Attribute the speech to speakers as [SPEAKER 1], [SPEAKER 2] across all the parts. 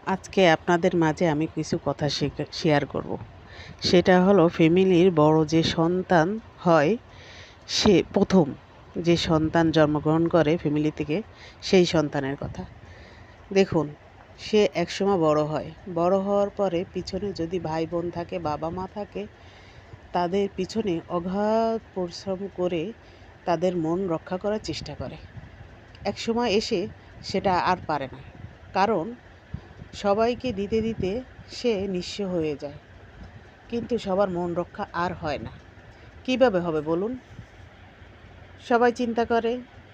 [SPEAKER 1] আজকে আপনাদের মাঝে আমি কিছু কথা শেয়ার করব। সেটা হলো ফ্যামিলির বড় যে সন্তান হয়, সে প্রথম যে সন্তান জন্মগ্রহণ করে ফ্যামিলি থেকে, সেই সন্তানের কথা। দেখুন, সে একসময় বড় হয়, বড় হওয়ার পরে পিছনে যদি ভাই বোন থাকে, বাবা মা থাকে, তাদের পিছনে অগাধ পরিশ্রম করে তাদের মন রক্ষা করার চেষ্টা করে। একসময় এসে সেটা আর পারে না, কারণ সবাইকে দিতে দিতে সে নিঃস্ব হয়ে যায়। কিন্তু সবার মন রক্ষা আর হয় না। কিভাবে হবে বলুন? সবাই চিন্তা করে,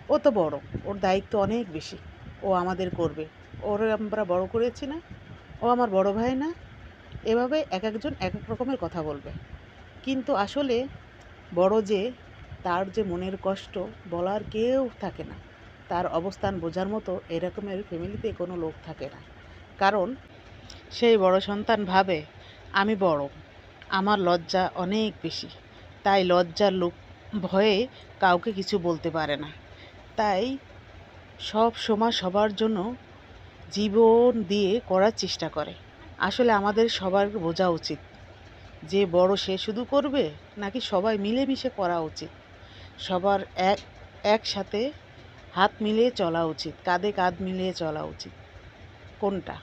[SPEAKER 1] ও তো বড়, ওর দায়িত্ব অনেক বেশি, ও আমাদের করবে, ওর আমরা বড় করেছি না, ও আমার বড় ভাই না। এভাবে এক একজন এক এক রকমের কথা বলবে। কিন্তু আসলে বড় যে, তার যে মনের কষ্ট বলার কেউ থাকে না। তার অবস্থান বোঝার মতো এরকমের ফ্যামিলিতে কোনো লোক থাকে না। কারণ সেই বড় সন্তান ভাবে, আমি বড়, আমার লজ্জা অনেক বেশি, তাই লজ্জার লোক ভয়ে কাউকে কিছু বলতে পারে না। তাই সব সময় সবার জন্য জীবন দিয়ে করার চেষ্টা করে। আসলে আমাদের সবার বোঝা উচিত যে বড় সে শুধু করবে, নাকি সবাই মিলেমিশে করা উচিত। সবার একসাথে হাত মিলিয়ে চলা উচিত, কাঁধে কাঁধ মিলিয়ে চলা উচিত। কোনটা?